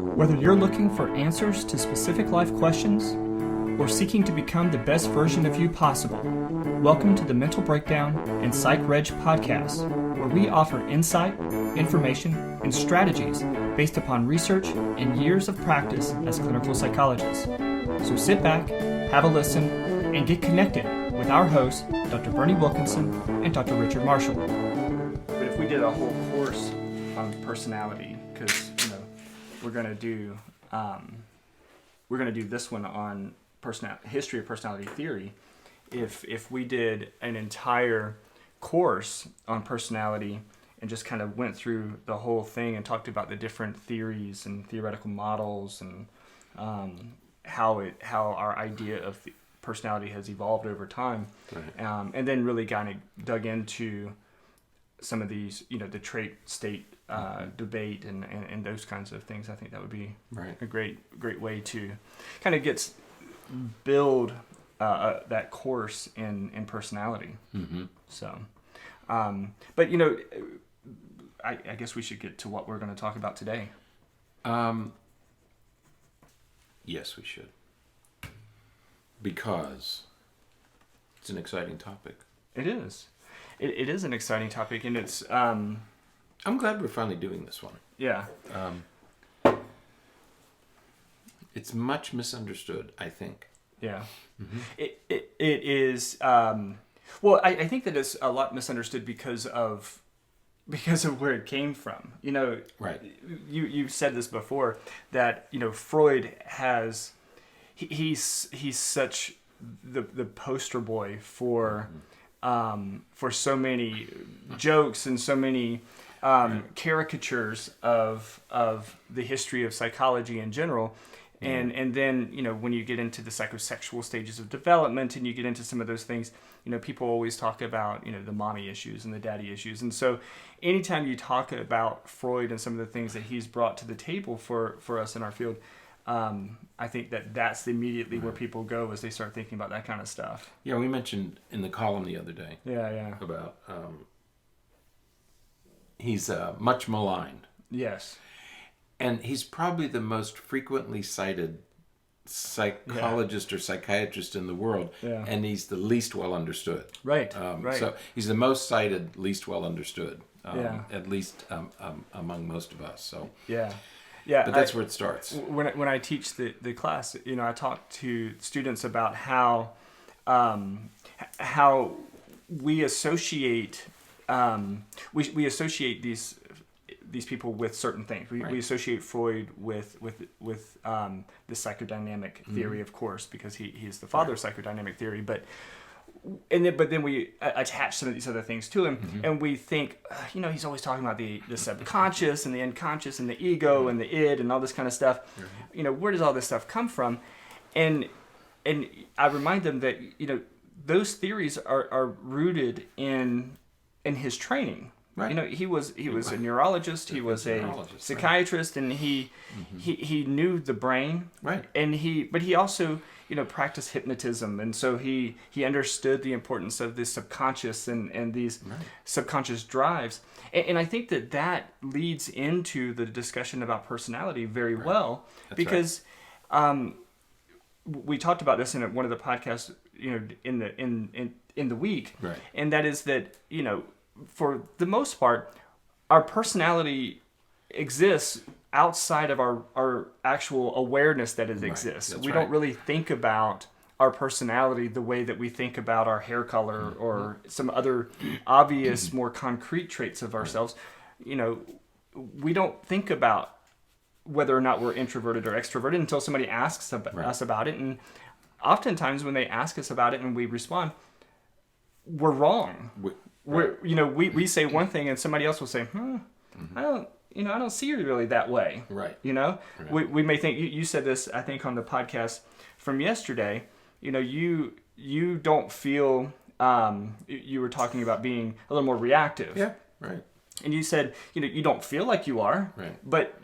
Whether you're looking for answers to specific life questions or seeking to become the best version of you possible, welcome to the Mental Breakdown and Psych Reg podcast, where we offer insight, information, and strategies based upon research and years of practice as clinical psychologists. So sit back, have a listen, and get connected with our hosts, Dr. Berney Wilkinson and Dr. Richard Marshall. But if we did a whole course on personality, because we're going to do this one on history of personality theory. If we did an entire course on personality and just kind of went through the whole thing and talked about the different theories and theoretical models and how our idea of personality has evolved over time, right. And then really kind of dug into some of these, the trait state debate and those kinds of things, I think that would be right. A great way to kind of build that course in personality. Mm-hmm. So, but I guess we should get to what we're going to talk about today. Yes, we should, because it's an exciting topic. It is. It is an exciting topic, and it's. I'm glad we're finally doing this one. Yeah. It's much misunderstood, I think. Yeah. Mm-hmm. It is. Well, I think that it's a lot misunderstood because of where it came from. Right. You've said this before that Freud has. He's such the poster boy for so many jokes and so many caricatures of the history of psychology in general. And then, when you get into the psychosexual stages of development and you get into some of those things, people always talk about, the mommy issues and the daddy issues. And so anytime you talk about Freud and some of the things that he's brought to the table for us in our field, I think that's immediately where people go as they start thinking about that kind of stuff. Yeah, we mentioned in the column the other day about he's much maligned. Yes. And he's probably the most frequently cited psychologist or psychiatrist in the world, and he's the least well understood. Right, right. So he's the most cited, least well understood, at least among most of us. So yeah. But that's where it starts. When I teach the class, I talk to students about how we associate we associate these people with certain things. We associate Freud with the psychodynamic theory, of course, because he is the father of psychodynamic theory. But then we attach some of these other things to him, and we think, he's always talking about the subconscious and the unconscious and the ego and the id and all this kind of stuff. Where does all this stuff come from? And I remind them that those theories are rooted in his training. Right. He was a neurologist. He was a psychiatrist, and he knew the brain. Right. And he also practiced hypnotism, and so he understood the importance of the subconscious and these subconscious drives. And I think that leads into the discussion about personality very well. That's because we talked about this in one of the podcasts in the week, right. And that is that for the most part, our personality exists outside of our actual awareness that it exists. We don't really think about our personality the way that we think about our hair color or some other obvious, more concrete traits of ourselves. We don't think about whether or not we're introverted or extroverted until somebody asks us about it. And oftentimes when they ask us about it and we respond, we're wrong. We say one thing and somebody else will say, I don't see you really that way. Right. We may think, you said this, I think, on the podcast from yesterday, you don't feel, you were talking about being a little more reactive. Yeah, right. And you said, you don't feel like you are, right. But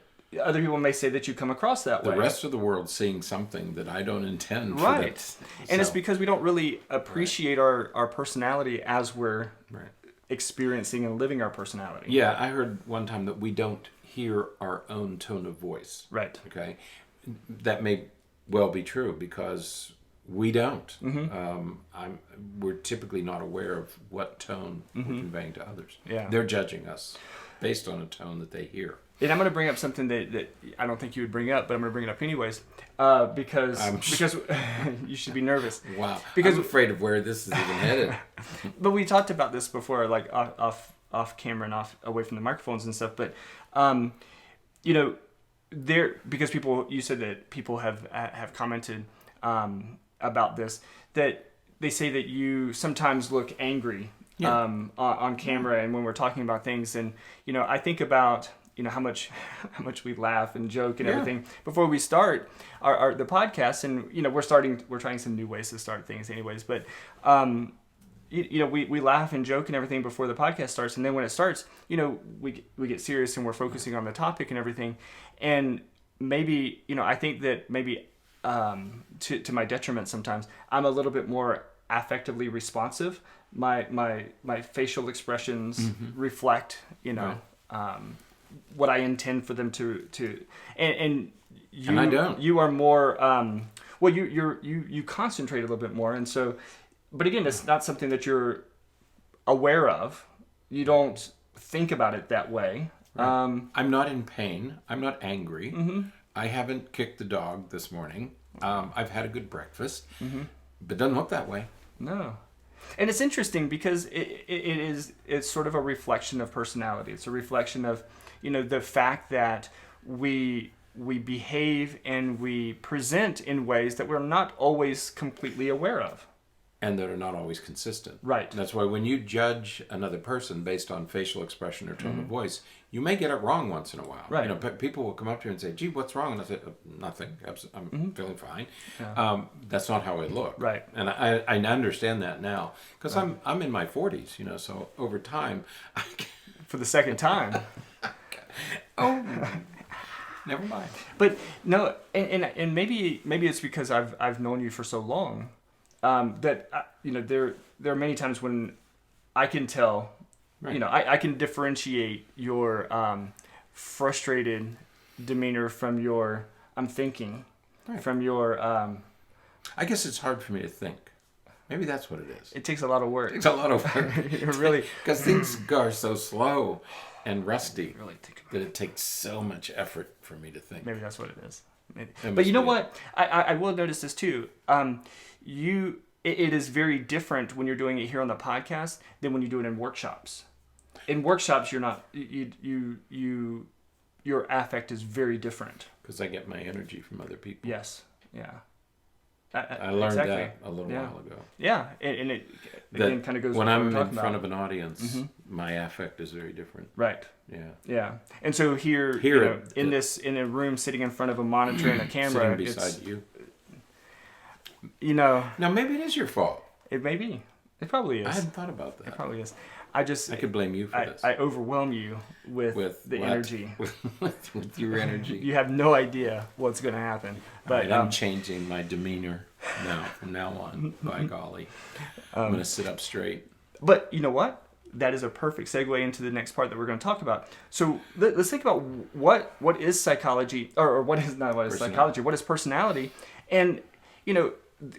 other people may say that you come across that way. The rest of the world's seeing something that I don't intend. Right. And it's because we don't really appreciate our personality as we're experiencing and living our personality. Yeah, I heard one time that we don't hear our own tone of voice. Right. Okay. That may well be true because we don't. We're typically not aware of what tone we're conveying to others. Yeah. They're judging us based on a tone that they hear. And I'm going to bring up something that I don't think you would bring up, but I'm going to bring it up anyways, because you should be nervous. Wow. Because I'm afraid of where this is even headed. But we talked about this before, like off camera and away from the microphones and stuff. But you know, because you said that people have commented about this, that they say that you sometimes look angry on camera and when we're talking about things. And you know, I think about how much we laugh and joke and everything before we start the podcast. And we're trying some new ways to start things anyways. But we laugh and joke and everything before the podcast starts, and then when it starts, we get serious and we're focusing on the topic and everything. And maybe I think that maybe to my detriment sometimes I'm a little bit more affectively responsive. My facial expressions reflect what I intend for them to and I don't. You are more you concentrate a little bit more, and so. But again, it's not something that you're aware of. You don't think about it that way. Right. I'm not in pain. I'm not angry. I haven't kicked the dog this morning. I've had a good breakfast, but it doesn't look that way. No. And it's interesting because it's sort of a reflection of personality. It's a reflection of, the fact that we behave and we present in ways that we're not always completely aware of. And that are not always consistent. Right. That's why when you judge another person based on facial expression or tone of voice, you may get it wrong once in a while. Right. People will come up to you and say, "Gee, what's wrong?" And I say, "Nothing. I'm feeling fine." That's not how I look. Right. And I understand that now because I'm in my 40s. So over time, for the second time. Oh. Never mind. But no, and maybe it's because I've known you for so long. That there are many times when I can tell, right. I can differentiate your frustrated demeanor from your I'm thinking, right. from your. I guess it's hard for me to think. Maybe that's what it is. It takes a lot of work. It takes a lot of work. Really, because things are so slow and rusty really that it takes so much effort for me to think. Maybe that's what it is. But you know what? I will notice this too. It is very different when you're doing it here on the podcast than when you do it in workshops. In workshops, you're not your affect is very different. Because I get my energy from other people. Yes. Yeah. I learned that a little while ago. Yeah, and it again kind of goes when I'm in front of an audience, my affect is very different. Right. Yeah. Yeah. And so here in a room sitting in front of a monitor and a camera, sitting beside you. Now maybe it is your fault. It may be. It probably is. I hadn't thought about that. It probably is. I could blame you for this. I overwhelm you with the energy. with your energy. You have no idea what's going to happen. But I'm changing my demeanor now. From now on, by golly, I'm going to sit up straight. But you know what? That is a perfect segue into the next part that we're going to talk about. So let's think about what is psychology, or what is psychology? What is personality? And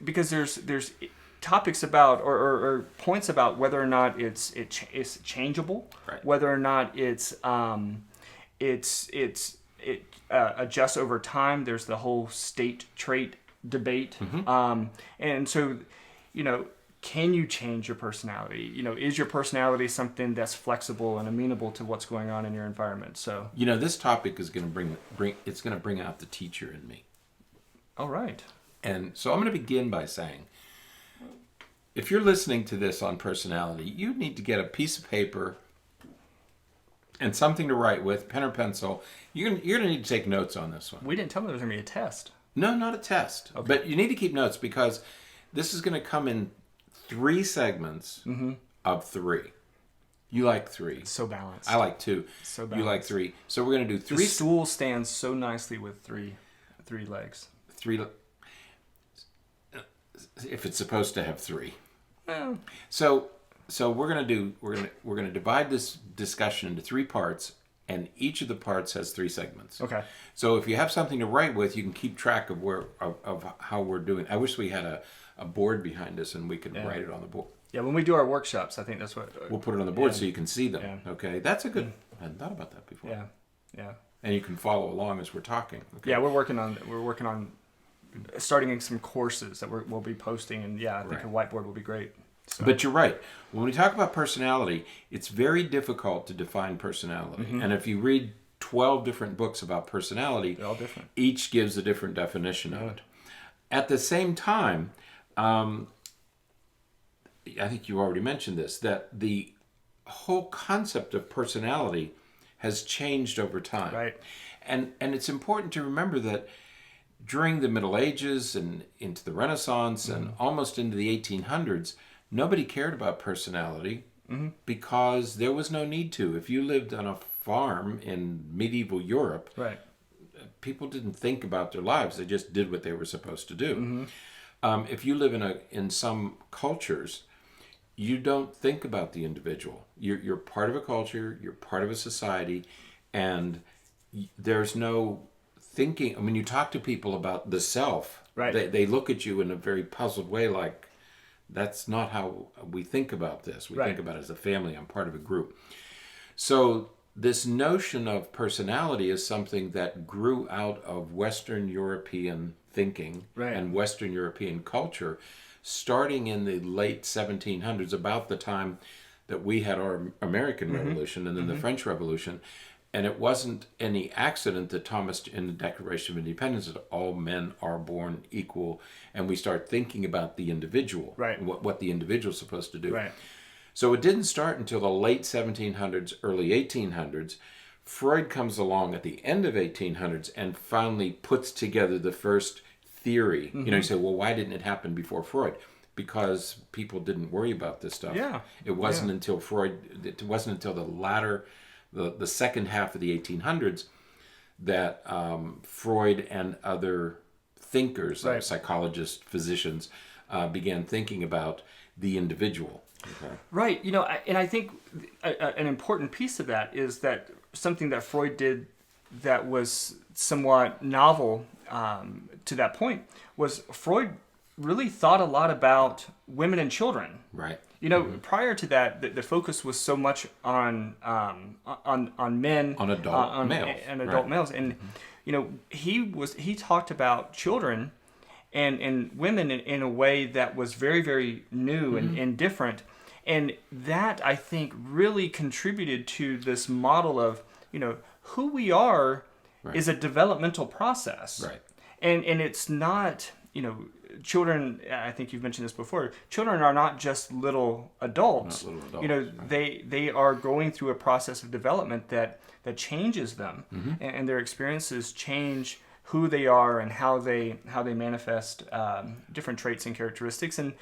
because there's topics about or points about whether or not it's changeable, right. Whether or not it adjusts over time. There's the whole state trait debate, and so can you change your personality? Is your personality something that's flexible and amenable to what's going on in your environment? So this topic is going to bring out the teacher in me. All right. And so I'm going to begin by saying, if you're listening to this on personality, you need to get a piece of paper and something to write with, pen or pencil. You're going to need to take notes on this one. We didn't tell them there was going to be a test. No, not a test. Okay. But you need to keep notes because this is going to come in 3 segments of 3. You like 3. It's so balanced. I like 2. So balanced. You like 3. So we're going to do 3. The stool stands so nicely with three legs. 3. If it's supposed to have 3. So we're gonna divide this discussion into 3 parts, and each of the parts has 3 segments. Okay. So if you have something to write with, you can keep track of how we're doing. I wish we had a board behind us and we could write it on the board. Yeah, when we do our workshops, I think that's what... We'll put it on the board so you can see them. Yeah. Okay, that's a good... I hadn't thought about that before. Yeah. And you can follow along as we're talking. Okay. Yeah, we're working on starting some courses that we'll be posting, and I think a whiteboard will be great. So. But you're right. When we talk about personality, it's very difficult to define personality. Mm-hmm. And if you read 12 different books about personality, they're all different. Each gives a different definition of it. At the same time, I think you already mentioned this, that the whole concept of personality has changed over time. Right. And it's important to remember that during the Middle Ages and into the Renaissance and almost into the 1800s, nobody cared about personality because there was no need to. If you lived on a farm in medieval Europe, people didn't think about their lives. They just did what they were supposed to do. If you live in some cultures, you don't think about the individual. You're part of a culture, you're part of a society, and there's no thinking. I mean, you talk to people about the self, they look at you in a very puzzled way, like, that's not how we think about this. We think about it as a family. I'm part of a group. So this notion of personality is something that grew out of Western European thinking and Western European culture, starting in the late 1700s, about the time that we had our American Revolution and then the French Revolution. And it wasn't any accident that Thomas, in the Declaration of Independence, said all men are born equal, and we start thinking about the individual, what the individual is supposed to do. So it didn't start until the late 1700s, early 1800s. Freud comes along at the end of 1800s and finally puts together the first theory. You say, well, why didn't it happen before Freud? Because people didn't worry about this stuff. It wasn't until Freud, it wasn't until the second half of the 1800s that Freud and other thinkers, like psychologists, physicians, began thinking about the individual. Right. And I think an important piece of that is that something that Freud did that was somewhat novel to that point was Freud really thought a lot about women and children. Prior to that, the focus was so much on men, on adult males, and adult males, and he talked about children and women in a way that was very, very new and different, and that I think really contributed to this model of who we are is a developmental process, and it's not children, I think you've mentioned this before, children are not just little adults. They are going through a process of development that changes them, and their experiences change who they are and how they manifest different traits and characteristics. And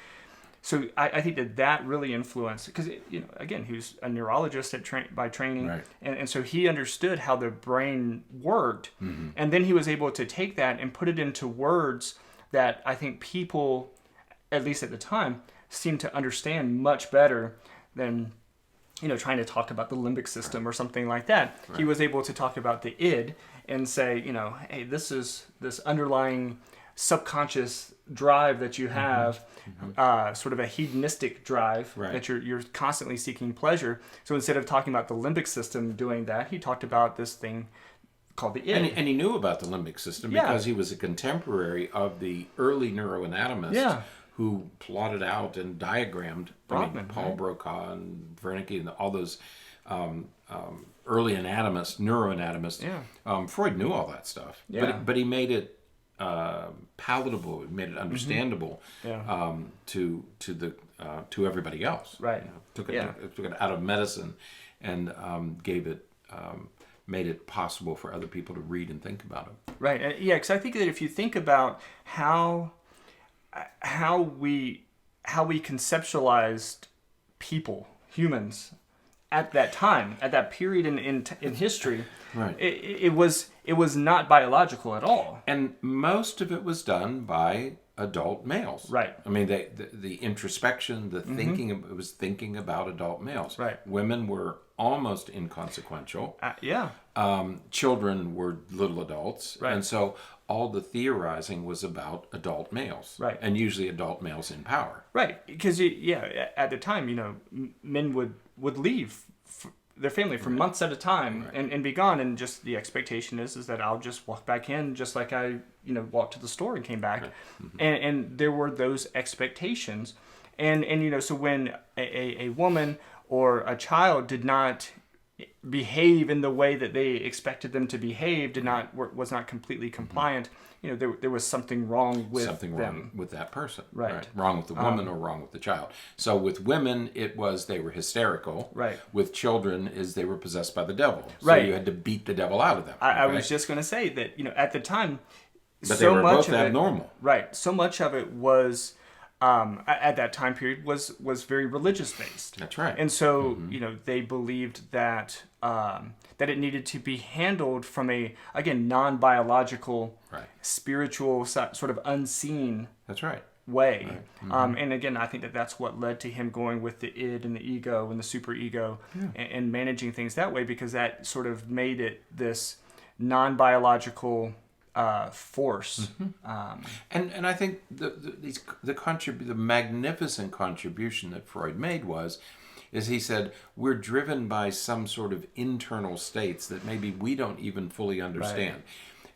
so I think that really influenced, because again, he was a neurologist by training, and so he understood how the brain worked, and then he was able to take that and put it into words that I think people, at least at the time, seemed to understand much better than trying to talk about the limbic system or something like that. He was able to talk about the id and say, hey, this is this underlying subconscious drive that you have, sort of a hedonistic drive that you're constantly seeking pleasure. So instead of talking about the limbic system doing that, he talked about this thing called the id. And he knew about the limbic system because he was a contemporary of the early neuroanatomists who plotted out and diagrammed Paul Broca and Wernicke and all those early neuroanatomists. Freud knew all that stuff, but he made it palatable. He made it understandable to everybody else. Took it out of medicine and made it possible for other people to read and think about it. Because I think that if you think about how we conceptualized people, humans, at that time, at that period in history, it was not biological at all. And most of it was done by adult males. Right. I mean, the introspection, the thinking, it was thinking about adult males. Right. Women were almost inconsequential. Yeah. Children were little adults. Right. And so all the theorizing was about adult males. Right. And usually adult males in power. Right. Because, at the time, men would leave their family for months at a time and be gone. And just the expectation is that I'll just walk back in just like I, walked to the store and came back. Right. And there were those expectations. And so when a woman or a child did not behave in the way that they expected them to behave, was not completely compliant, there was something wrong with wrong with that person. Right. Wrong with the woman or wrong with the child. So with women, it was they were hysterical. Right. With children, is they were possessed by the devil. So right. you had to beat the devil out of them. I was just going to say that, at the time, but they were both abnormal. Right. So much of it was, at that time period, was very religious based. That's right. And so, they believed that that it needed to be handled from a, again, non-biological, spiritual, sort of unseen That's right. way. Right. And again, I think that's what led to him going with the id and the ego and the superego and managing things that way, because that sort of made it this non-biological force. And I think the magnificent contribution that Freud made is he said, we're driven by some sort of internal states that maybe we don't even fully understand. Right.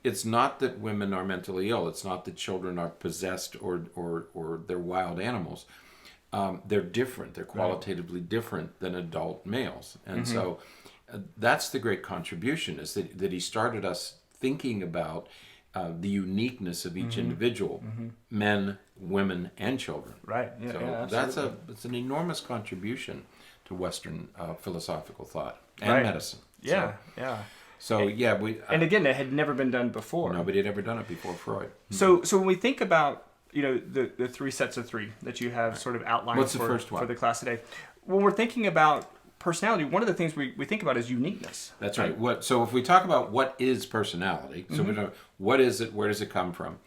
It's not that women are mentally ill. It's not that children are possessed or they're wild animals. They're different. They're qualitatively different than adult males. And so that's the great contribution, is that he started us thinking about the uniqueness of each individual, men, women, and children. Right. Yeah, so it's an enormous contribution to Western philosophical thought and medicine. Yeah. So and again, it had never been done before. Nobody had ever done it before Freud. So when we think about the three sets of three that you have sort of outlined for the class today, when we're thinking about personality, one of the things we think about is uniqueness. That's right. So if we talk about what is personality, so we know what is it, where does it come from?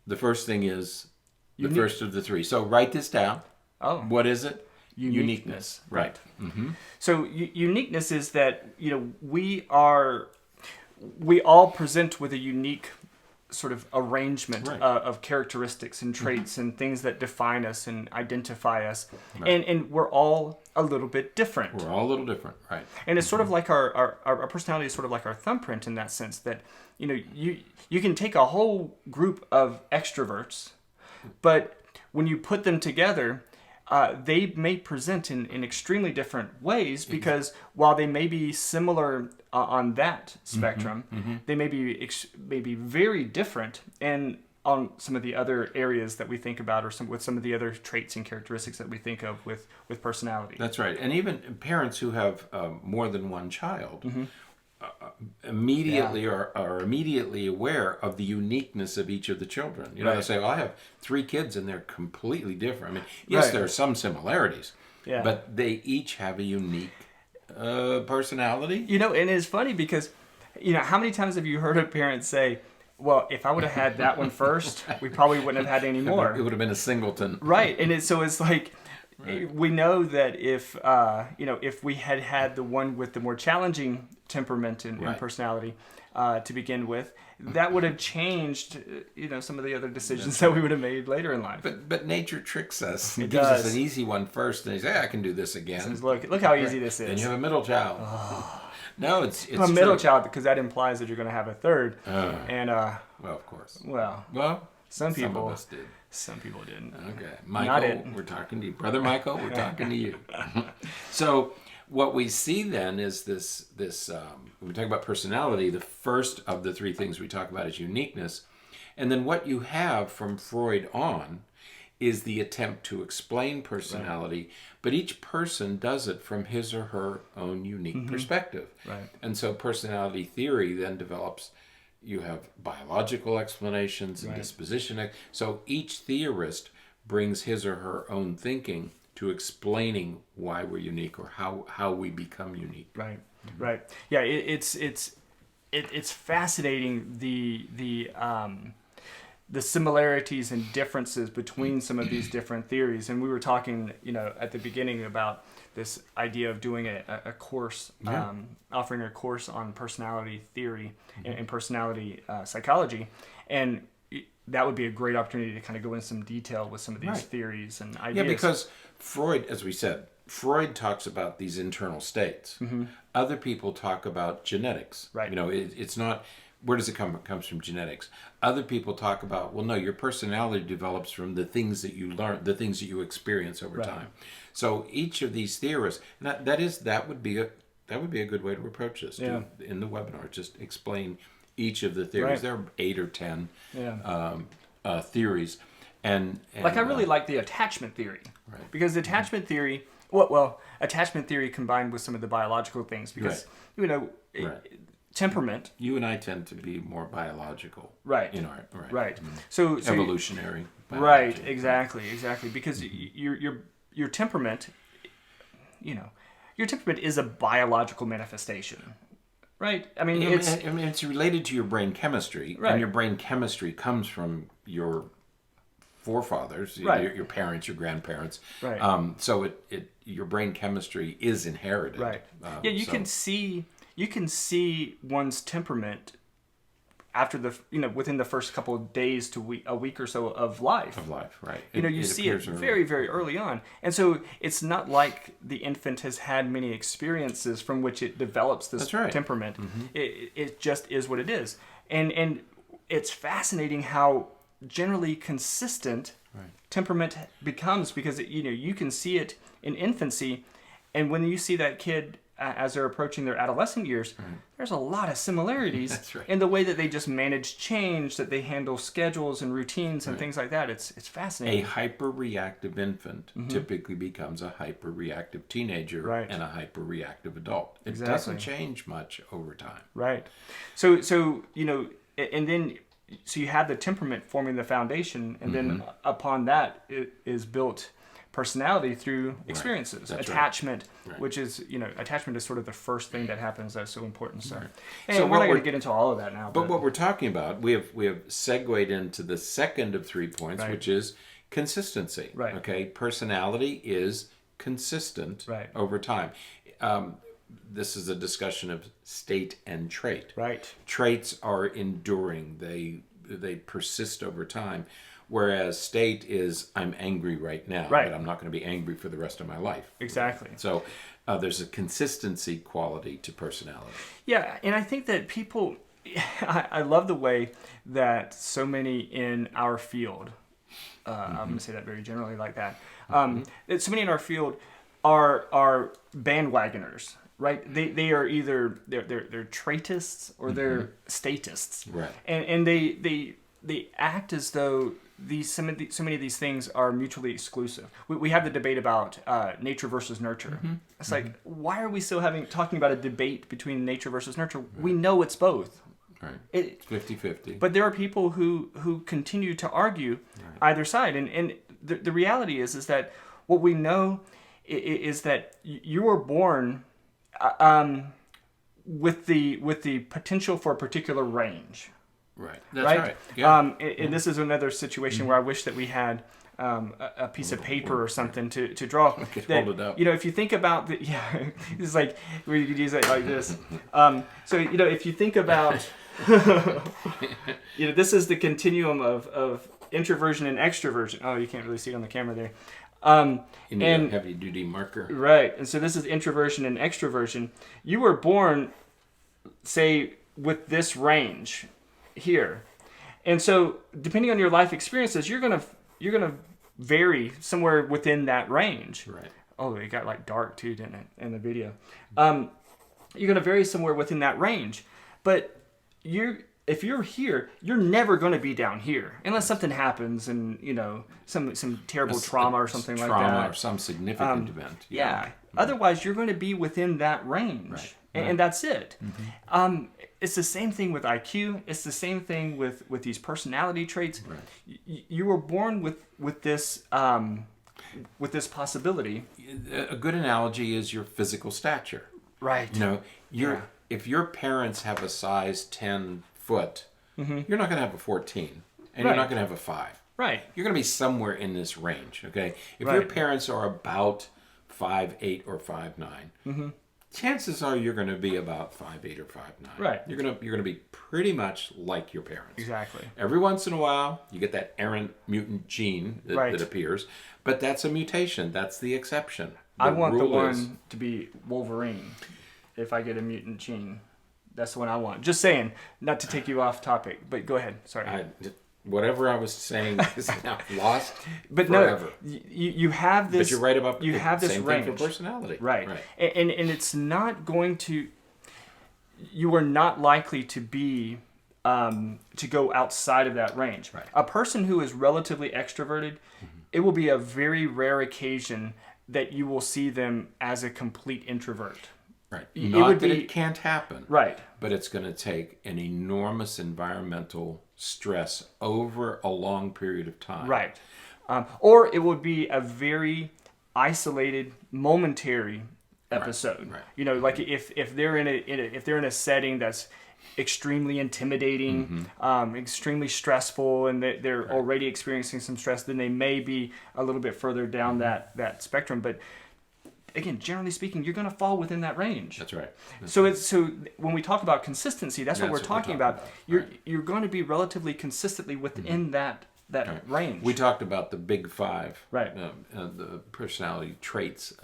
The first thing is the first of the three. So write this down. Oh. What is it? Uniqueness. Right. So uniqueness is that we all present with a unique sort of arrangement of characteristics and traits and things that define us and identify us, and we're all a little bit different. We're all a little different, right? And it's sort of like our personality is sort of like our thumbprint in that sense, that you can take a whole group of extroverts, but when you put them together, they may present in extremely different ways, because while they may be similar on that spectrum, they may be very different and on some of the other areas that we think about, or with some of the other traits and characteristics that we think of with personality. That's right. And even parents who have more than one child immediately are immediately aware of the uniqueness of each of the children. They say, well, I have 3 kids and they're completely different. I mean, yes, there are some similarities, but they each have a unique personality. And it's funny because, how many times have you heard a parent say, well, if I would have had that one first, we probably wouldn't have had any more. It would have been a singleton. Right. And so it's like, we know that if we had had the one with the more challenging temperament and personality to begin with, that would have changed some of the other decisions that we would have made later in life. But nature tricks us. It gives does. us an easy one first, and they say, I can do this again. Says, look how easy this is. Then you have a middle child. No, it's a middle child, because that implies that you're going to have a third. Well, of course. Well, some of us did. Some people didn't. Okay, Michael, we're talking to you, brother Michael. We're talking to you. So what we see then is this. When we talk about personality, the first of the 3 things we talk about is uniqueness, and then what you have from Freud on is the attempt to explain personality, but each person does it from his or her own unique perspective. Right. And so personality theory then develops. You have biological explanations and disposition. So each theorist brings his or her own thinking to explaining why we're unique, or how we become unique. Right. Right. Yeah. It's fascinating the similarities and differences between some of these different theories. And we were talking, at the beginning about this idea of doing a course, offering a course on personality theory and personality psychology. And that would be a great opportunity to kind of go into some detail with some of these theories and ideas. Yeah, because Freud, as we said, Freud talks about these internal states. Other people talk about genetics. Right. It's not, where does it come? It comes from genetics. Other people talk about, well, no, your personality develops from the things that you learn, the things that you experience over time. So each of these theorists, that would be a good way to approach this. In the webinar, just explain each of the theories. There are 8 or 10 theories, and I really like the attachment theory, because the attachment theory, attachment theory combined with some of the biological things, because temperament. You and I tend to be more biological, in our So evolutionary. Biology. Exactly, because your temperament, your temperament is a biological manifestation. Right. I mean, it's related to your brain chemistry, and your brain chemistry comes from your forefathers, your parents, your grandparents. Right. So your brain chemistry is inherited. Right. You can see one's temperament after within the first couple of days to a week or so of life. Right. You see it very, very early on. And so it's not like the infant has had many experiences from which it develops this temperament. It just is what it is. And it's fascinating how generally consistent temperament becomes, because you can see it in infancy, and when you see that kid as they're approaching their adolescent years, there's a lot of similarities in the way that they just manage change, that they handle schedules and routines and things like that. It's fascinating. A hyper-reactive infant typically becomes a hyper-reactive teenager and a hyper-reactive adult. It doesn't change much over time. Right. So and then you have the temperament forming the foundation, and then upon that it is built personality through experiences. Attachment, which is, attachment is sort of the first thing that happens that's so important. So we're not going to get into all of that now. But what we're talking about, we have segued into the second of 3 points, which is consistency. Right. Okay, personality is consistent over time. This is a discussion of state and trait. Right. Traits are enduring. They persist over time. Whereas state is, I'm angry right now, but I'm not going to be angry for the rest of my life. Exactly. So there's a consistency quality to personality. Yeah, and I think that people, I love the way that so many in our field, I'm going to say that very generally like that, that so many in our field are bandwagoners. Right, they are either they're traitists or they're statists. Right, and they act as though so many of these things are mutually exclusive. We have the debate about nature versus nurture. It's like, why are we still talking about a debate between nature versus nurture? We know it's both. Right. It's 50-50. But there are people who continue to argue either side, and the reality is that what we know is that you were born with the potential for a particular range. Right. That's right. Yeah. And this is another situation where I wish that we had a piece of paper or something to draw. Hold it up. If you think about it's like we could use it like this. So if you think about, this is the continuum of introversion and extroversion. Oh, you can't really see it on the camera there. You need a heavy-duty marker. Right. And so this is introversion and extroversion. You were born, say, with this range here. And so depending on your life experiences, you're gonna vary somewhere within that range. Right. Oh, it got like dark too, didn't it, in the video? You're gonna vary somewhere within that range. But if you're here, you're never going to be down here unless something happens and, some terrible trauma or something like that. Trauma or some significant event. Yeah. Otherwise, you're going to be within that range. Right. And that's it. It's the same thing with IQ. It's the same thing with these personality traits. Right. You were born with this possibility. A good analogy is your physical stature. Right. If your parents have a size 10 foot, you're not going to have a 14. and you're not going to have a 5. Right. You're going to be somewhere in this range, okay? If Right. your parents are about 5'8" or 5'9", chances are you're going to be about 5'8" or 5'9". Right. You're going to be pretty much like your parents. Exactly. Every once in a while, you get that errant mutant gene that appears, but that's a mutation. That's the exception. I want the one to be Wolverine. If I get a mutant gene, that's the one I want. Just saying, not to take you off topic, but go ahead. Sorry. Whatever I was saying is now lost but forever. No, you have this. But you're right about you have this same range thing for personality. Right. And it's not going to. You are not likely to be to go outside of that range. Right. A person who is relatively extroverted, it will be a very rare occasion that you will see them as a complete introvert. Right. Not that it can't happen. Right. But it's going to take an enormous environmental stress over a long period of time. Right. Or it would be a very isolated, momentary episode. Right. You know, like if they're in a setting that's extremely intimidating, extremely stressful, and they're already experiencing some stress, then they may be a little bit further down that spectrum. But again, generally speaking, you're going to fall within that range. That's right. So when we talk about consistency, that's what we're talking about. You're going to be relatively consistently within that range. We talked about the big 5, right? The personality traits,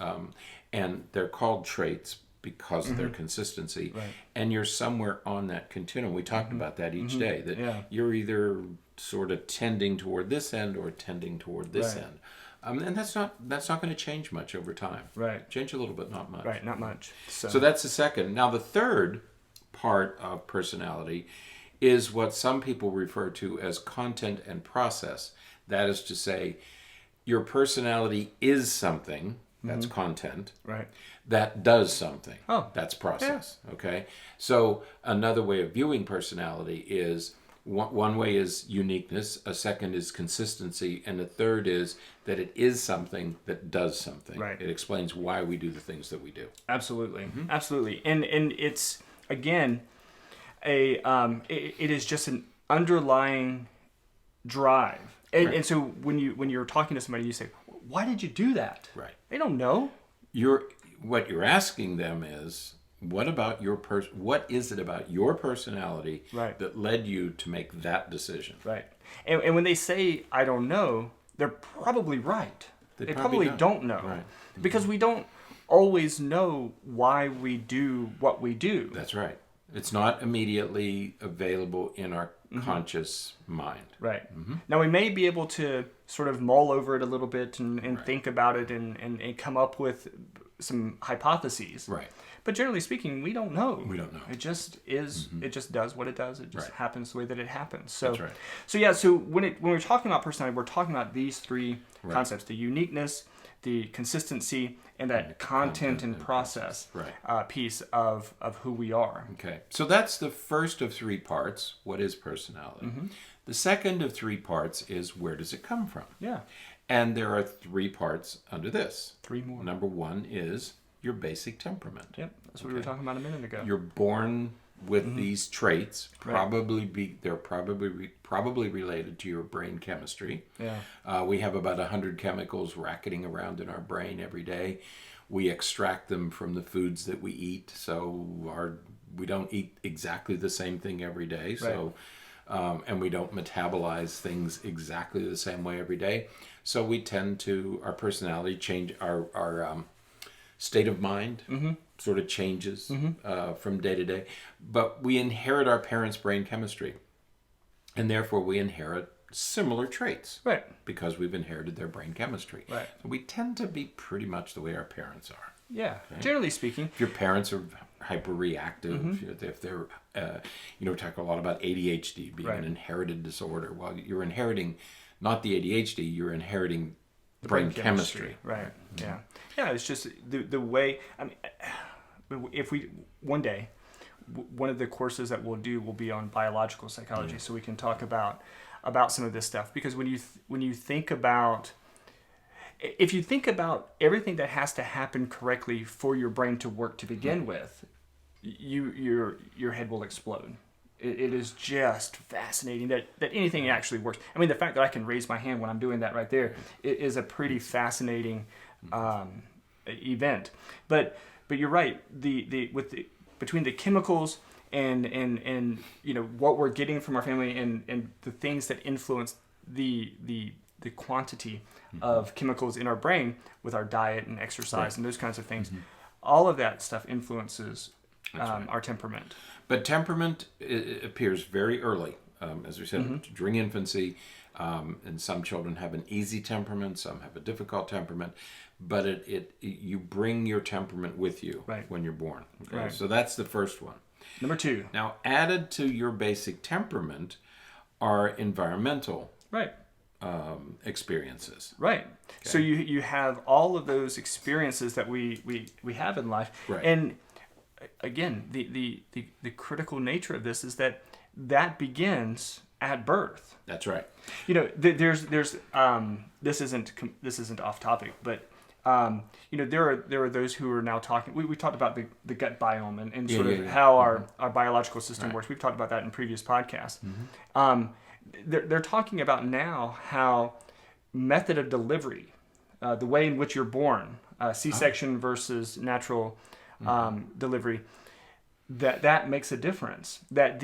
and they're called traits because of their consistency. Right. And you're somewhere on that continuum. We talked about that each day. That you're either sort of tending toward this end or tending toward this end. And that's not going to change much over time. Right. Change a little, but not much. Right, not much. So that's the second. Now the third part of personality is what some people refer to as content and process. That is to say, your personality is something, that's content, right, that does something, that's process. Yeah. Okay? So another way of viewing personality is, one way is uniqueness, a second is consistency, and the third is that it is something that does something. Right. It explains why we do the things that we do. Absolutely, absolutely, and it's again it is just an underlying drive, and so when you're talking to somebody, you say, "Why did you do that?" Right. They don't know. What you're asking them is, what about what is it about your personality that led you to make that decision? Right. And when they say, "I don't know," they're probably right. They probably don't know. Right. Because we don't always know why we do what we do. That's right. It's not immediately available in our conscious mind. Right. Now, we may be able to sort of mull over it a little bit and think about it and come up with some hypotheses. Right. But generally speaking, we don't know. We don't know. It just is. It just does what it does. It just happens the way that it happens. So, that's right. So when we're talking about personality, we're talking about these three concepts: the uniqueness, the consistency, and that content and process piece of who we are. Okay. So that's the first of 3 parts. What is personality? The second of 3 parts is, where does it come from? Yeah. And there are 3 parts under this. 3 more. Number 1 is your basic temperament. Yep. That's what we were talking about a minute ago. You're born with these traits. They're probably related to your brain chemistry. Yeah. We have about 100 chemicals racketing around in our brain every day. We extract them from the foods that we eat, so we don't eat exactly the same thing every day. So, and we don't metabolize things exactly the same way every day. So we tend to, our personality change, our state of mind sort of changes from day to day. But we inherit our parents' brain chemistry, and therefore we inherit similar traits, right? Because we've inherited their brain chemistry. Right. So we tend to be pretty much the way our parents are. Yeah. Okay? Generally speaking. If your parents are hyper-reactive, if they're, we talk a lot about ADHD being an inherited disorder. Well, you're inheriting not the ADHD, you're inheriting the brain chemistry. Right. Yeah. Yeah. It's just the way. I mean, if we one day, one of the courses that we'll do will be on biological psychology, so we can talk about some of this stuff. Because when you think about, if you think about everything that has to happen correctly for your brain to work to begin with, your head will explode. it is just fascinating that anything actually works. I mean, the fact that I can raise my hand when I'm doing that right there is a pretty fascinating event. But you're right. Between the chemicals and what we're getting from our family and the things that influence the quantity of chemicals in our brain with our diet and exercise and those kinds of things, all of that stuff influences our temperament. But temperament appears very early, as we said, during infancy. And some children have an easy temperament, some have a difficult temperament, but you bring your temperament with you when you're born. Okay? Right. So that's the first one. Number 2. Now, added to your basic temperament are environmental experiences. Right. Okay. So you have all of those experiences that we have in life. Right. And again, the critical nature of this is that begins at birth. That's right. There's this isn't off topic, but there are those who are now talking. We talked about the gut biome and sort of how our biological system works. We've talked about that in previous podcasts. They're talking about now how method of delivery, the way in which you're born, C-section versus natural delivery, that makes a difference. That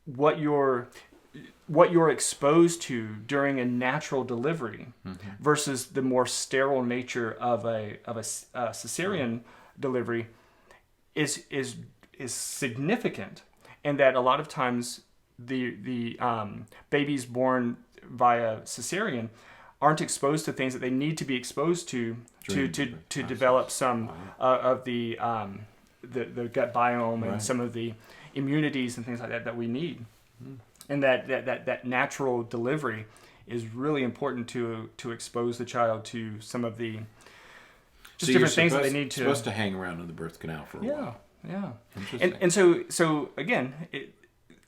what you're exposed to during a natural delivery versus the more sterile nature of a cesarean delivery is significant, and that a lot of times the babies born via cesarean aren't exposed to things that they need to be exposed to develop some of the gut biome and some of the immunities and things like that we need. And that natural delivery is really important to expose the child to some of the different things that they need to. Supposed to hang around in the birth canal for a while. Yeah. And so again,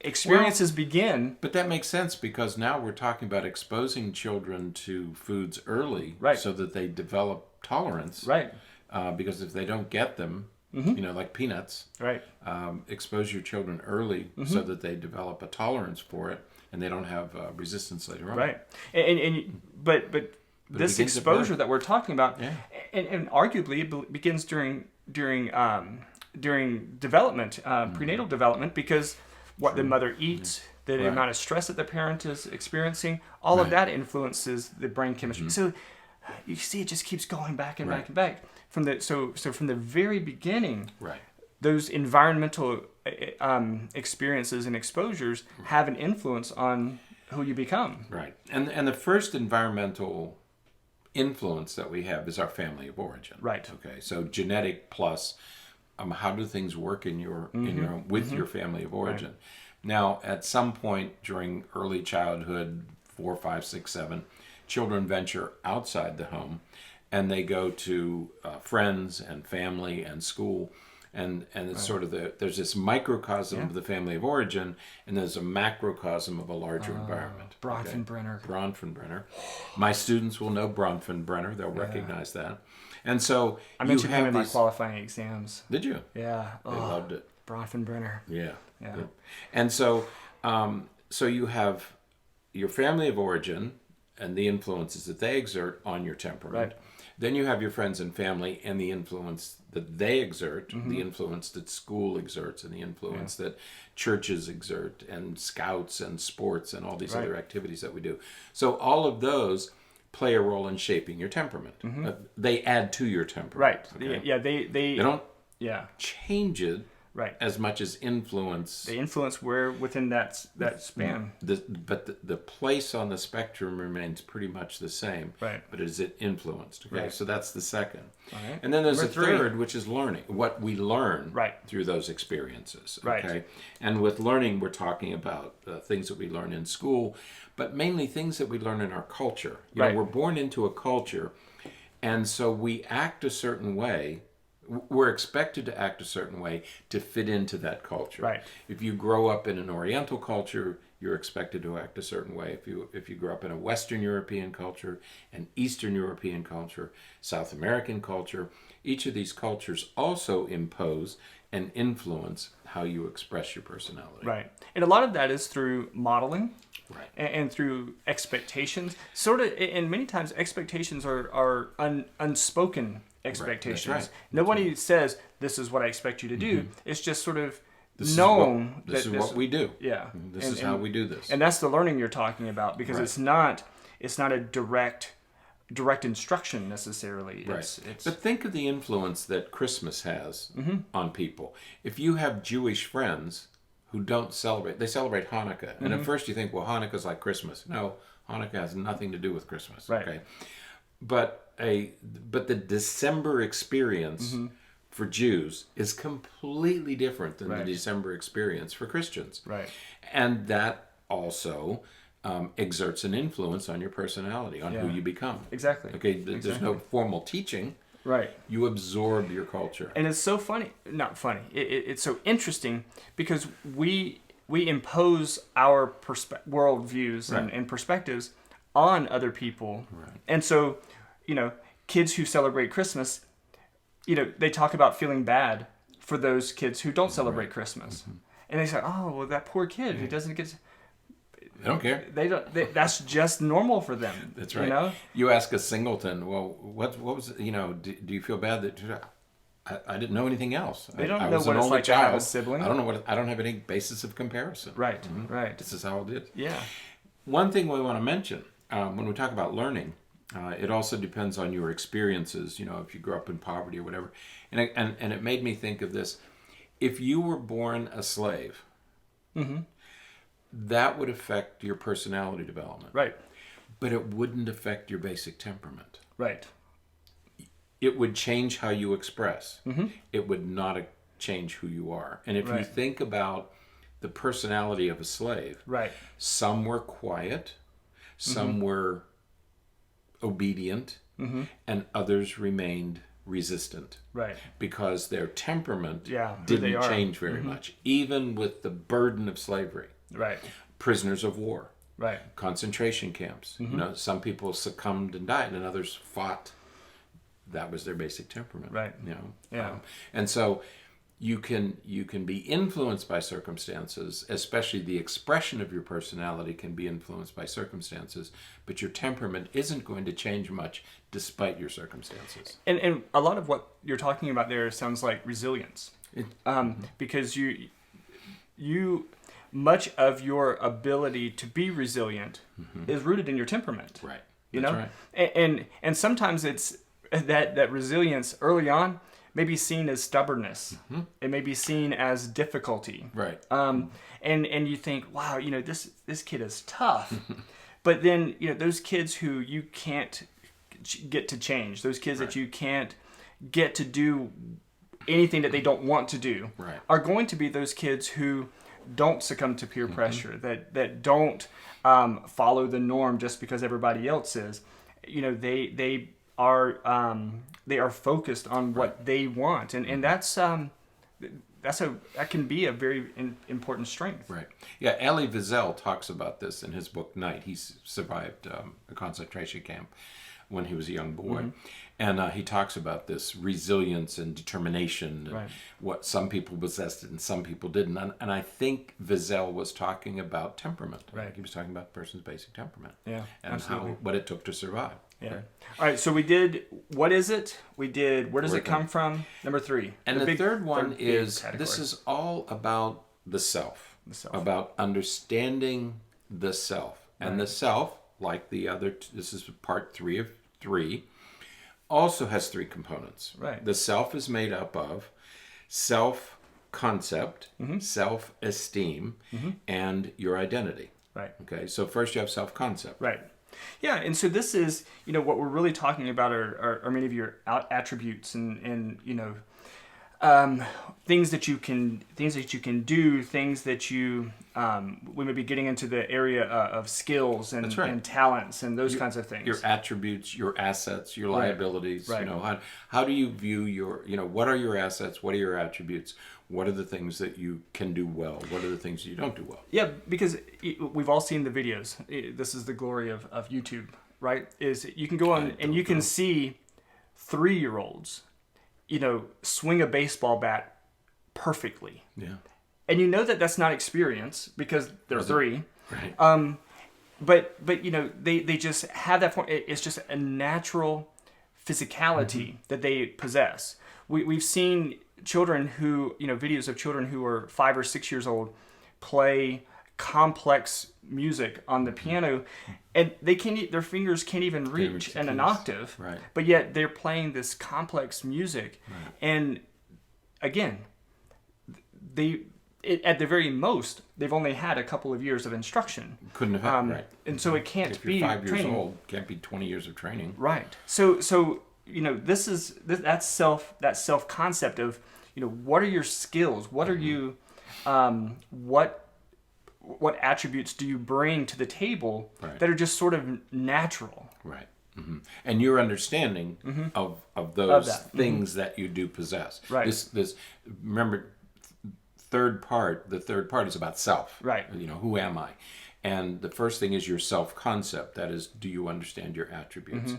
experiences begin. But that makes sense because now we're talking about exposing children to foods early, so that they develop tolerance. Right. Because if they don't get them, like peanuts, expose your children early so that they develop a tolerance for it and they don't have resistance later on. Right. But this exposure that we're talking about, and arguably it begins during development, prenatal development, because what the mother eats, the amount of stress that the parent is experiencing, all of that influences the brain chemistry. So you see, it just keeps going back and back and back. From the very beginning, those environmental experiences and exposures have an influence on who you become. Right, and the first environmental influence that we have is our family of origin. Right. Okay, so genetic plus how do things work in your your family of origin. Right. Now, at some point during early childhood, 4, 5, 6, 7, children venture outside the home. And they go to friends and family and school, and it's sort of there's this microcosm of the family of origin, and there's a macrocosm of a larger environment. Bronfenbrenner. My students will know Bronfenbrenner; they'll recognize that. And so I mentioned him in my qualifying exams. Did you? Yeah, they loved it. Bronfenbrenner. Yeah. And so, so you have your family of origin and the influences that they exert on your temperament. Right. Then you have your friends and family and the influence that they exert, the influence that school exerts, and the influence that churches exert, and scouts and sports and all these other activities that we do. So all of those play a role in shaping your temperament. They add to your temperament. Right. Okay? Yeah. They don't change it. Right. As much as influence. They influence where within that span. But the place on the spectrum remains pretty much the same. Right. But is it influenced? Okay. Right. So that's the second. All right. And then there's a third, which is learning. What we learn through those experiences. Okay. Right. And with learning, we're talking about things that we learn in school, but mainly things that we learn in our culture. You know, we're born into a culture, and so we act a certain way. We're expected to act a certain way to fit into that culture. Right. If you grow up in an Oriental culture, you're expected to act a certain way. If you grew up in a Western European culture, an Eastern European culture, South American culture, each of these cultures also impose and influence how you express your personality. Right. And a lot of that is through modeling. Right. And through expectations. Sort of, and many times expectations are unspoken expectations. Right. That's right. Nobody says, this is what I expect you to do. It's just sort of This known. This is what we do. Yeah. This is how we do this. And that's the learning you're talking about, because it's not a direct instruction necessarily. Right. But think of the influence that Christmas has on people. If you have Jewish friends who don't celebrate, they celebrate Hanukkah. And at first you think, well, Hanukkah's like Christmas. No, Hanukkah has nothing to do with Christmas. Right. Okay. But the December experience for Jews is completely different than the December experience for Christians. Right. And that also exerts an influence on your personality, on who you become. Exactly. Okay. There's no formal teaching. Right. You absorb your culture. And it's so funny, not funny, it's so interesting, because we impose our worldviews and perspectives on other people. Right. And so, kids who celebrate Christmas, they talk about feeling bad for those kids who don't celebrate Christmas. And they say, oh, well, that poor kid who doesn't get to... They don't care. That's just normal for them. That's right. You ask a singleton, well, what was, do you feel bad that I didn't know anything else? They don't I know was what an it's only like child. to have a sibling. I don't have any basis of comparison. Right. Right. This is how it is. Yeah. One thing we want to mention when we talk about learning, it also depends on your experiences. If you grew up in poverty or whatever, and it made me think of this: if you were born a slave. That would affect your personality development. Right. But it wouldn't affect your basic temperament. Right. It would change how you express. It would not change who you are. And if you think about the personality of a slave, some were quiet, some were obedient, and others remained resistant. Right. Because their temperament didn't change very much, even with the burden of slavery. Right. Prisoners of war. Right. Concentration camps. Some people succumbed and died, and others fought. That was their basic temperament. Right. Yeah. And so you can be influenced by circumstances, especially the expression of your personality can be influenced by circumstances, but your temperament isn't going to change much despite your circumstances. And a lot of what you're talking about there sounds like resilience. Because you much of your ability to be resilient is rooted in your temperament. Right. Right. And sometimes it's that resilience early on may be seen as stubbornness. It may be seen as difficulty. Right. And you think, wow, this kid is tough. But then, those kids who you can't get to change, those kids that you can't get to do anything that they don't want to do, are going to be those kids who don't succumb to peer pressure, that don't follow the norm just because everybody else is. They are focused on what they want, and that can be a very important strength. Right. Yeah. Elie Wiesel talks about this in his book Night. He's survived a concentration camp when he was a young boy, and he talks about this resilience and determination, and what some people possessed and some people didn't. And I think Wiesel was talking about temperament. Right. He was talking about the person's basic temperament. Yeah. And what it took to survive. Yeah. Okay. All right. So we did. What is it? We did. Where does it come from? Number 3. And the third one is this is all about the self. The self. About understanding the self. And the self, like the other, this is part 3 of 3, also has 3 components. Right. The self is made up of self-concept, self-esteem, and your identity. Right. Okay. So first you have self-concept. Right. Yeah, and so this is, what we're really talking about are many of your attributes and things that you can do, things that you we may be getting into the area of skills and talents and those kinds of things. Your attributes, your assets, your liabilities. Right. How do you view your what are your assets? What are your attributes? What are the things that you can do well? What are the things you don't do well? Yeah, because we've all seen the videos. This is the glory of YouTube, right? Is you can go on and you can see 3-year-olds, swing a baseball bat perfectly. Yeah. And you know that that's not experience because they're 3. Right. But they just have that form. It's just a natural physicality that they possess. We've seen children who, videos of children who are 5 or 6 years old play complex music on the piano, and their fingers can't even reach an octave. Right. But yet they're playing this complex music, and again, at the very most, they've only had a couple of years of instruction. Couldn't have had, right. And so it can't if be you're 5 years training. old, can't be 20 years of training. Right. So that's self concept of, what are your skills? What are you, what attributes do you bring to the table that are just sort of natural? Right. Mm-hmm. And your understanding of those things that you do possess. Right. This remember, the third part is about self. Right. Who am I? And the first thing is your self-concept. That is, do you understand your attributes?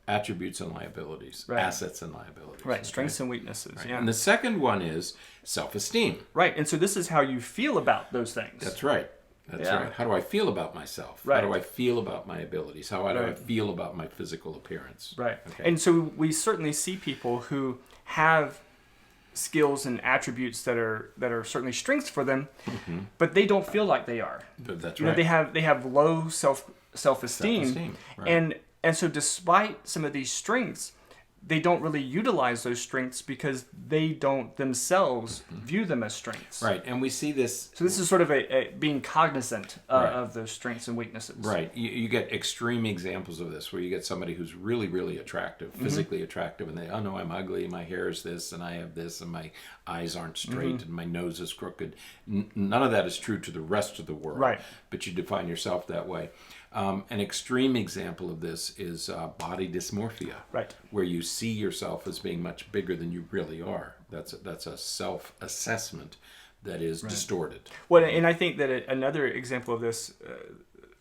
Attributes and liabilities. Right. Assets and liabilities. Right. Strengths and weaknesses. Right. Yeah. And the second one is self-esteem. Right. And so this is how you feel about those things. That's right. That's right. How do I feel about myself? Right. How do I feel about my abilities? How do I feel about my physical appearance? Right. Okay. And so we certainly see people who have skills and attributes that are certainly strengths for them, but they don't feel like they are. That's right. They have low self-esteem. Right. And so despite some of these strengths, they don't really utilize those strengths because they don't themselves view them as strengths. Right. And we see this. So this is sort of a being cognizant of those strengths and weaknesses. Right. You get extreme examples of this where you get somebody who's really, really attractive, physically attractive, and oh no, I'm ugly, my hair is this, and I have this, and my eyes aren't straight, and my nose is crooked. None of that is true to the rest of the world. Right. But you define yourself that way. An extreme example of this is body dysmorphia, right, where you see yourself as being much bigger than you really are. That's a self-assessment that is distorted. Well, and I think that another example of this,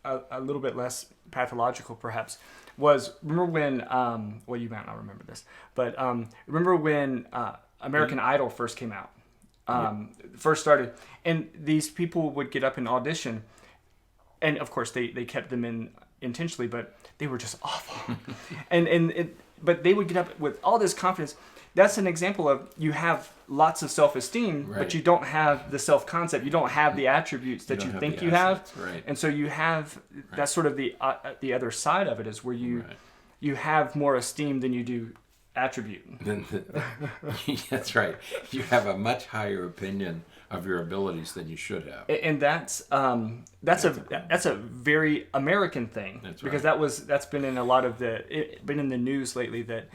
a little bit less pathological perhaps, was, remember when, well, you might not remember this, but remember when American Idol first came out, first started, and these people would get up and audition. And of course, they kept them in intentionally, but they were just awful. But they would get up with all this confidence. That's an example of you have lots of self-esteem, but you don't have the self-concept. You don't have the attributes that you think you have. Right. And so you have, that's sort of the other side of it, is where you have more esteem than you do attribute. That's right. You have a much higher opinion of your abilities than you should have, and that's a very American thing. That's because right. that's been in a lot of been in the news lately that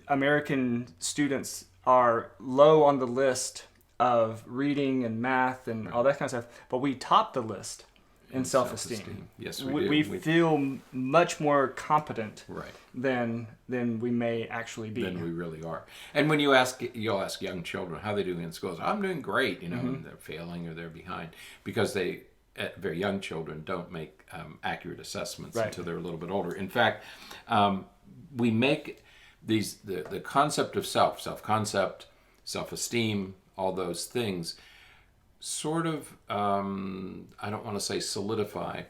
American students are low on the list of reading and math and all that kind of stuff, but we top the list in self-esteem. Yes, we feel much more competent right. than we may actually be. Than we really are. And when you'll ask young children how they do in schools, I'm doing great, and they're failing or they're behind, because very young children don't make accurate assessments until they're a little bit older. In fact, we make the concept of self-concept, self-esteem, all those things sort of, I don't want to say solidify,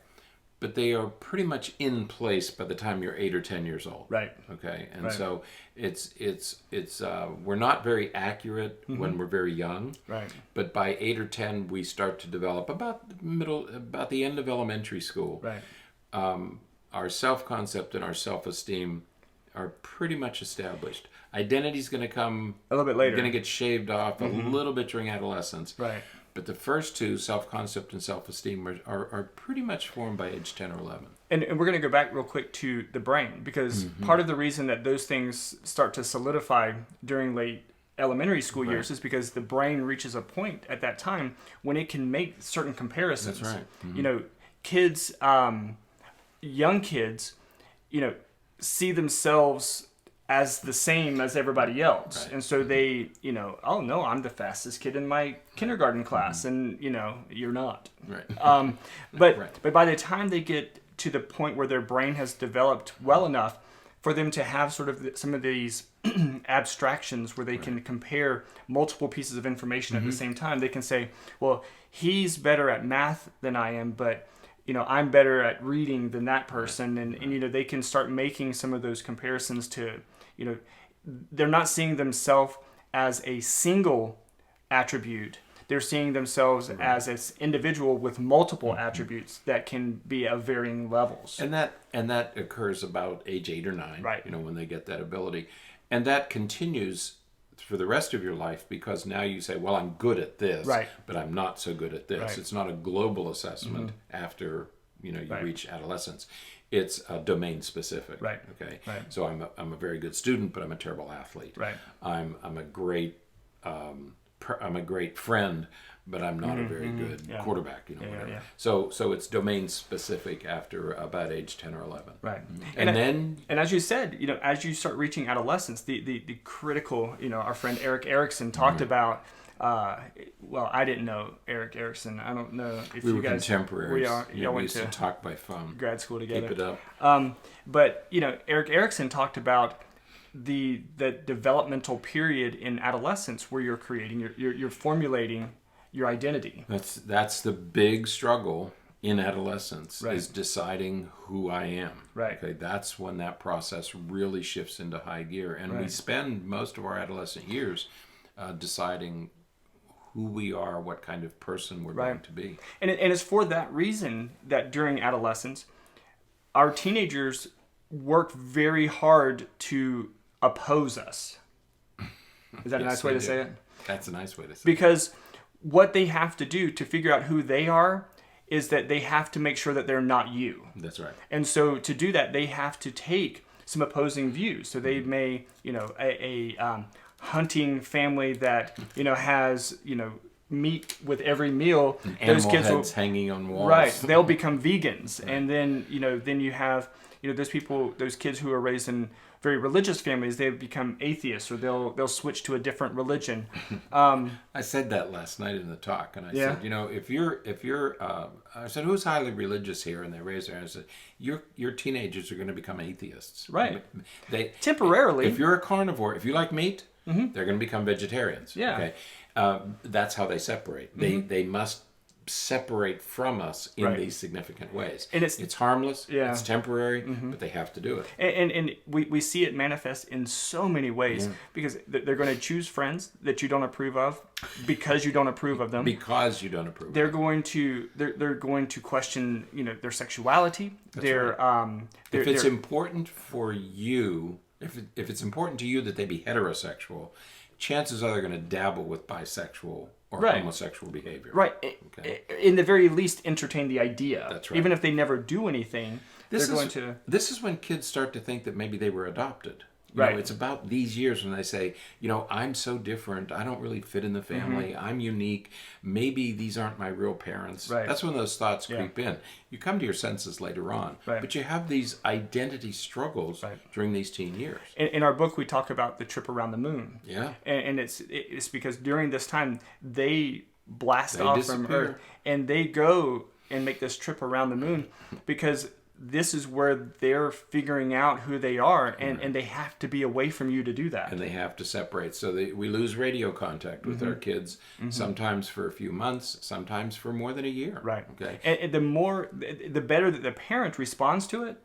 but they are pretty much in place by the time you're 8 or 10 years old. Right. Okay. And so it's we're not very accurate when we're very young. Right. But by 8 or 10, we start to develop about the end of elementary school. Right. Our self-concept and our self-esteem are pretty much established. Identity's going to come a little bit later. Going to get shaved off a little bit during adolescence. Right. But the first two, self-concept and self-esteem, are pretty much formed by age 10 or 11. And we're going to go back real quick to the brain, because part of the reason that those things start to solidify during late elementary school years is because the brain reaches a point at that time when it can make certain comparisons. That's right. Kids, young kids, see themselves as the same as everybody else. Right. And so they, oh no, I'm the fastest kid in my kindergarten class, and you're not. Right. But by the time they get to the point where their brain has developed well enough for them to have sort of some of these abstractions where they can compare multiple pieces of information at the same time, they can say, well, he's better at math than I am, but I'm better at reading than that person. And they can start making some of those comparisons to, they're not seeing themselves as a single attribute. They're seeing themselves as an individual with multiple attributes that can be of varying levels. And that occurs about age 8 or 9, right? When they get that ability. And that continues for the rest of your life, because now you say, well, I'm good at this, right, but I'm not so good at this. Right. It's not a global assessment after you reach adolescence. It's domain specific. Right. Okay. Right. So I'm a very good student, but I'm a terrible athlete. Right. I'm a great friend, but I'm not a very good quarterback. Whatever. Yeah. So it's domain specific after about age 10 or 11. Right. And as you said, as you start reaching adolescence, the critical, our friend Eric Erickson talked about. Well, I didn't know Eric Erickson. I don't know if we you were guys. Contemporaries. We are. We used to talk by phone. Grad school together. Keep it up. But Eric Erickson talked about the developmental period in adolescence where you're creating, you're formulating your identity. That's the big struggle in adolescence, right, is deciding who I am. Right. Okay, that's when that process really shifts into high gear, and right, we spend most of our adolescent years deciding who we are, what kind of person we're going to be. And it's for that reason that during adolescence, our teenagers work very hard to oppose us. Is that a nice way to say it? That's a nice way to say it. Because what they have to do to figure out who they are is that they have to make sure that they're not you. That's right. And so to do that, they have to take some opposing views. So they may, a hunting family that, has, meat with every meal. Those kids heads hanging on walls. Right. They'll become vegans. Right. And then, then you have, those kids who are raised in very religious families, they become atheists, or they'll switch to a different religion. I said that last night in the talk, and I said, if you're, I said, who's highly religious here? And they raised their hand and said, your teenagers are going to become atheists. Right. They temporarily. If you're a carnivore, if you like meat, they're going to become vegetarians. Yeah. Okay. That's how they separate. They must separate from us in these significant ways. And it's harmless, it's temporary, but they have to do it. And we see it manifest in so many ways, because they're going to choose friends that you don't approve of because you don't approve of them. Because you don't approve. They're going to question, their sexuality. If it's important for you, if it's important to you that they be heterosexual, chances are they're going to dabble with bisexual or homosexual behavior. Right. Okay. In the very least, entertain the idea. That's right. Even if they never do anything, they're going to... This is when kids start to think that maybe they were adopted. You right. know, it's about these years when they say, I'm so different. I don't really fit in the family. I'm unique. Maybe these aren't my real parents. Right. That's when those thoughts creep in. You come to your senses later on. Right. But you have these identity struggles during these teen years. In our book, we talk about the trip around the moon. Yeah. And it's because during this time, they blast off from Earth. And they go and make this trip around the moon because... this is where they're figuring out who they are, and they have to be away from you to do that. And they have to separate. So we lose radio contact with our kids, sometimes for a few months, sometimes for more than a year. Right. Okay. And the better that the parent responds to it,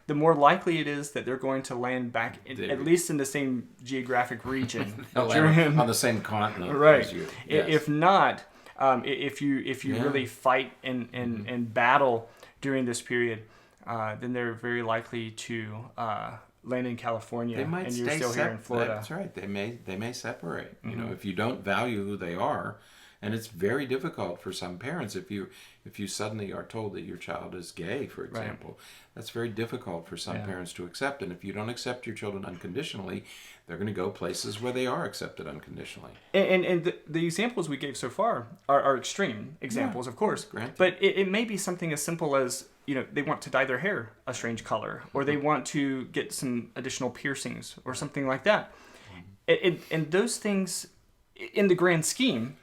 the more likely it is that they're going to land back, at least in the same geographic region. On the same continent. Right. As you. Yes. If not, if you really fight and battle during this period, then they're very likely to land in California, and you're still here in Florida. That's right. They may separate. If you don't value who they are, And it's very difficult for some parents if you suddenly are told that your child is gay, for example. That's very difficult for some parents to accept. And if you don't accept your children unconditionally, they're going to go places where they are accepted unconditionally. And the examples we gave so far are extreme examples, of course. Granted. But it may be something as simple as, they want to dye their hair a strange color, or they want to get some additional piercings or something like that. And those things, in the grand scheme,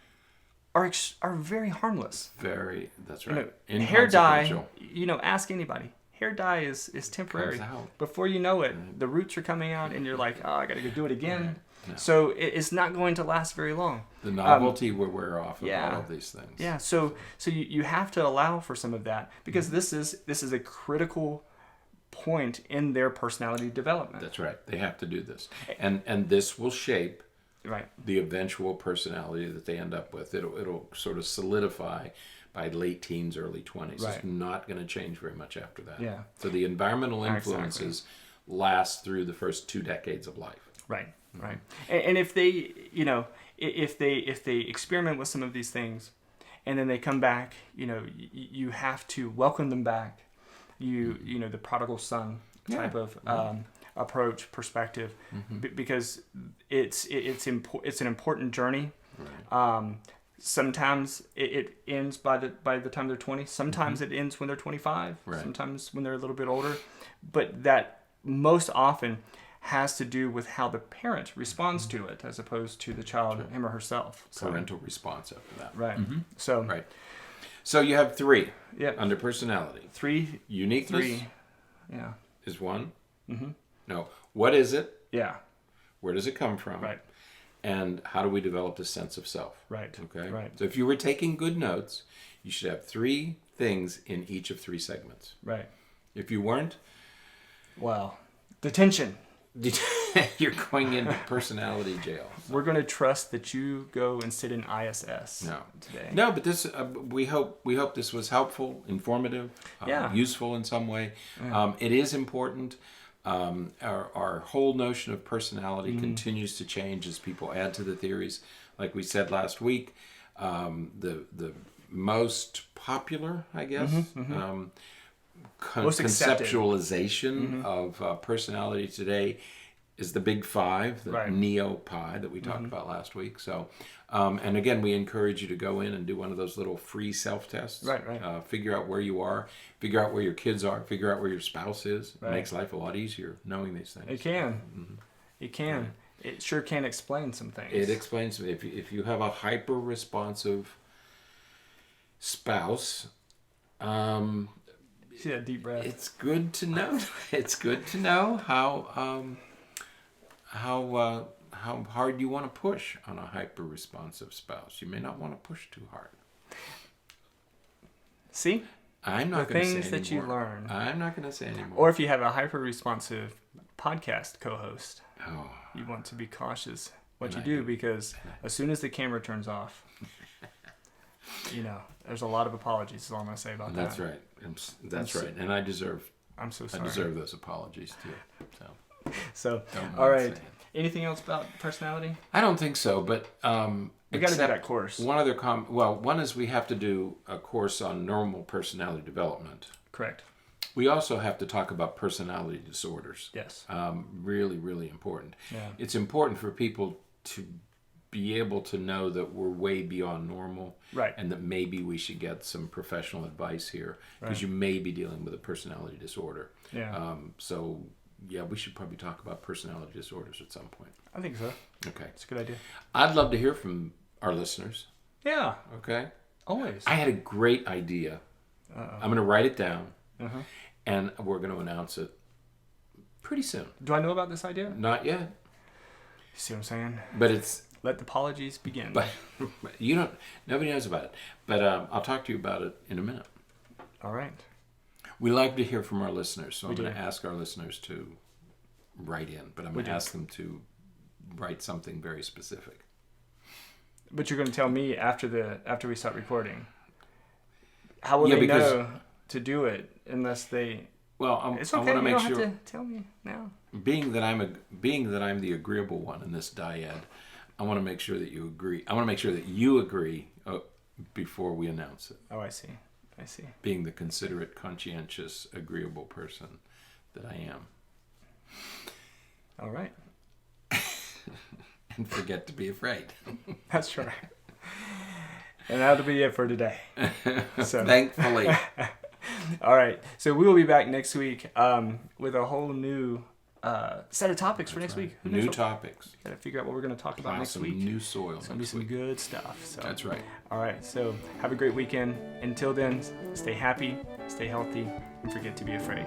are very harmless. That's right. Hair dye, ask anybody. Hair dye is temporary. Comes out. Before you know it, the roots are coming out, and you're like, oh, I got to go do it again. Right. No. So it's not going to last very long. The novelty will wear off of all of these things. Yeah. So you have to allow for some of that, because this is a critical point in their personality development. That's right. They have to do this, and this will shape the eventual personality that they end up with. It'll sort of solidify by late teens, early 20s. It's not going to change very much after that. Yeah. So the environmental influences last through the first 2 decades of life. Right. Right. And if they, if they experiment with some of these things, and then they come back, you have to welcome them back. The prodigal son type of approach, perspective, because it's an important journey. Right. Sometimes it ends by the time they're 20. Sometimes it ends when they're 25. Right. Sometimes when they're a little bit older, but that most often has to do with how the parent responds to it, as opposed to the child, him or herself. Parental response after that. Right. Mm-hmm. So you have 3 under personality. 3. Uniqueness 3. Yeah. Is 1. Mm-hmm. No. What is it? Yeah. Where does it come from? Right. And how do we develop this sense of self? Right. Okay. Right. So if you were taking good notes, you should have 3 things in each of 3 segments. Right. If you weren't, well, detention. You're going into personality jail. So. We're going to trust that you go and sit in ISS today. No, but this we hope this was helpful, informative, useful in some way. Yeah. It is important. Our whole notion of personality continues to change as people add to the theories. Like we said last week, the most popular, I guess, conceptualization of personality today is the Big 5, the Neo-Pi that we talked about last week. So, and again, we encourage you to go in and do one of those little free self-tests. Right. Figure out where you are, figure out where your kids are, figure out where your spouse is. It makes life a lot easier knowing these things. It can. Mm-hmm. It can. Right. It sure can explain some things. It explains. If you have a hyper-responsive spouse, see that deep breath. It's good to know. It's good to know how hard you want to push on a hyper-responsive spouse. You may not want to push too hard. See? I'm not going to say anymore. The things that you learn. I'm not going to say anymore. Or if you have a hyper-responsive podcast co-host, you want to be cautious what you do, because as soon as the camera turns off, there's a lot of apologies. Is all I'm going to say about that. That's right. That's right. And I'm so sorry. I deserve those apologies too. So all right. Anything else about personality? I don't think so, but we got to do that course. One other one is we have to do a course on normal personality development. Correct. We also have to talk about personality disorders. Yes. Really, really important. Yeah. It's important for people to be able to know that we're way beyond normal, right? And that maybe we should get some professional advice here, because you may be dealing with a personality disorder. Yeah. We should probably talk about personality disorders at some point. I think so. Okay. It's a good idea. I'd love to hear from our listeners. Yeah. Okay. Always. I had a great idea. I'm going to write it down, and we're going to announce it pretty soon. Do I know about this idea? Not yet. You see what I'm saying? But it's... Let the apologies begin. But nobody knows about it. But I'll talk to you about it in a minute. All right. We like to hear from our listeners, so I'm going to ask our listeners to write in, but I'm going to ask them to write something very specific. But you're going to tell me after we start recording. How will they know to do it unless they? Well, it's okay. I want to make sure. Have to tell me now. Being that I'm the agreeable one in this dyad, I want to make sure that you agree. I want to make sure that you agree before we announce it. Oh, I see. Being the considerate, conscientious, agreeable person that I am. All right. And forget to be afraid. That's right. And that'll be it for today. So. Thankfully. All right. So we will be back next week with a whole new set of topics for next week. New topics. Got to figure out what we're going to talk about next week. New soil. It's going to be some good stuff. So. That's right. All right. So have a great weekend. Until then, stay happy, stay healthy, and forget to be afraid.